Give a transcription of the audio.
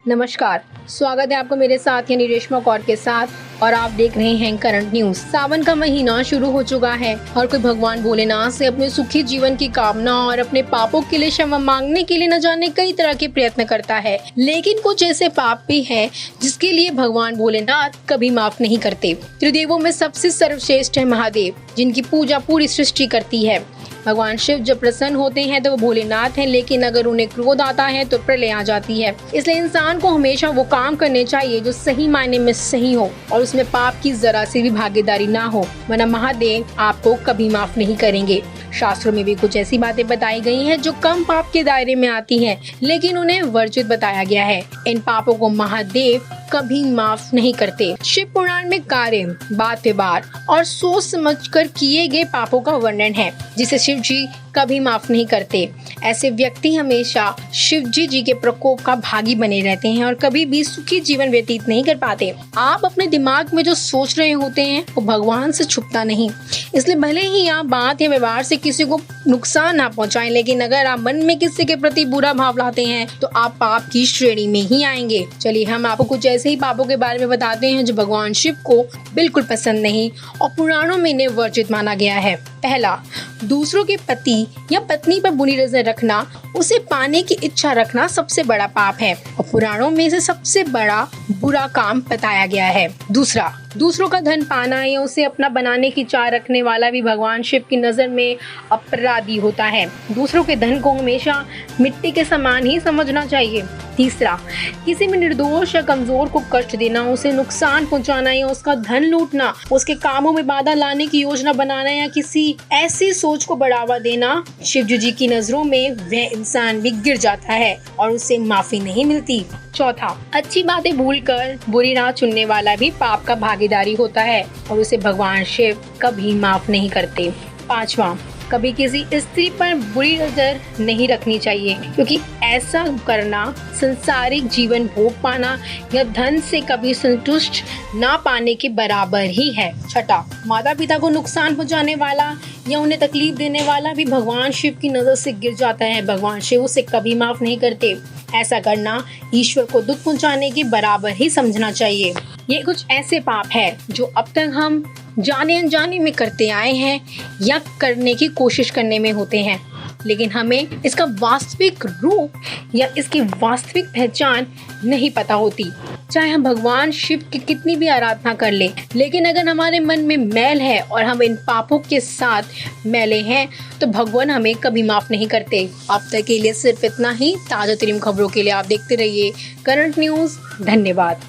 नमस्कार, स्वागत है आपको मेरे साथ यानी रेशमा कौर के साथ और आप देख रहे हैं करंट न्यूज। सावन का महीना शुरू हो चुका है और कोई भगवान भोलेनाथ से अपने सुखी जीवन की कामना और अपने पापों के लिए क्षमा मांगने के लिए न जाने कई तरह के प्रयत्न करता है, लेकिन कुछ ऐसे पाप भी हैं जिसके लिए भगवान भोलेनाथ कभी माफ नहीं करते। त्रिदेवों में सबसे सर्वश्रेष्ठ है महादेव, जिनकी पूजा पूरी सृष्टि करती है। भगवान शिव जब प्रसन्न होते हैं तो वो भोलेनाथ हैं, लेकिन अगर उन्हें क्रोध आता है तो प्रलय आ जाती है। इसलिए इंसान को हमेशा वो काम करने चाहिए जो सही मायने में सही हो और उसमें पाप की जरा सी भी भागीदारी ना हो, वरना महादेव आपको कभी माफ नहीं करेंगे। शास्त्रों में भी कुछ ऐसी बातें बताई गई हैं जो कम पाप के दायरे में आती हैं, लेकिन उन्हें वर्जित बताया गया है। इन पापों को महादेव कभी माफ नहीं करते। शिव पुराण में कार्य, बात व्यवहार और सोच समझकर किए गए पापों का वर्णन है, जिसे शिव जी कभी माफ नहीं करते। ऐसे व्यक्ति हमेशा शिव जी के प्रकोप का भागी बने रहते हैं और कभी भी सुखी जीवन व्यतीत नहीं कर पाते। आप अपने दिमाग में जो सोच रहे होते हैं वो भगवान से छुपता नहीं, इसलिए भले ही आप बात या व्यवहार से किसी को नुकसान ना पहुंचाएं, लेकिन अगर आप मन में किसी के प्रति बुरा भाव लाते हैं तो आप पाप की श्रेणी में ही आएंगे। चलिए हम आपको कुछ ऐसे ही पापों के बारे में बताते हैं जो भगवान शिव को बिल्कुल पसंद नहीं और पुराणों में इन्हें वर्जित माना गया है। पहला, दूसरों के पति या पत्नी पर बुरी नजर रखना, उसे पाने की इच्छा रखना सबसे बड़ा पाप है और पुराणों में से सबसे बड़ा बुरा काम बताया गया है। दूसरा, दूसरों का धन पाना या उसे अपना बनाने की चाह रखने वाला भी भगवान शिव की नजर में अपराधी होता है। दूसरों के धन को हमेशा मिट्टी के समान ही समझना चाहिए। तीसरा, किसी भी निर्दोष या कमजोर को कष्ट देना, उसे नुकसान पहुंचाना या उसका धन लूटना, उसके कामों में बाधा लाने की योजना बनाना या किसी ऐसी सोच को बढ़ावा देना, शिव जी की नजरों में वह इंसान भी गिर जाता है और उसे माफी नहीं मिलती। चौथा, अच्छी बातें भूलकर बुरी राह चुनने वाला भी पाप का भागीदारी होता है और उसे भगवान शिव कभी माफ नहीं करते। पांचवा, कभी किसी स्त्री पर बुरी नजर नहीं रखनी चाहिए, क्योंकि ऐसा करना संसारिक जीवन भोग पाना या धन से कभी संतुष्ट ना पाने के बराबर ही है। छठा, माता पिता को नुकसान पहुंचाने वाला या उन्हें तकलीफ देने वाला भी भगवान शिव की नजर से गिर जाता है। भगवान शिव उसे कभी माफ नहीं करते। ऐसा करना ईश्वर को दुख पहुंचाने के बराबर ही समझना चाहिए। ये कुछ ऐसे पाप है जो अब तक हम जाने अनजाने में करते आए हैं या करने की कोशिश करने में होते हैं, लेकिन हमें इसका वास्तविक रूप या इसकी वास्तविक पहचान नहीं पता होती। चाहे हम भगवान शिव की कितनी भी आराधना कर लें, लेकिन अगर हमारे मन में मैल है और हम इन पापों के साथ मैले हैं तो भगवान हमें कभी माफ नहीं करते। अब तक के लिए सिर्फ इतना ही। ताजा तरीन खबरों के लिए आप देखते रहिए करंट न्यूज। धन्यवाद।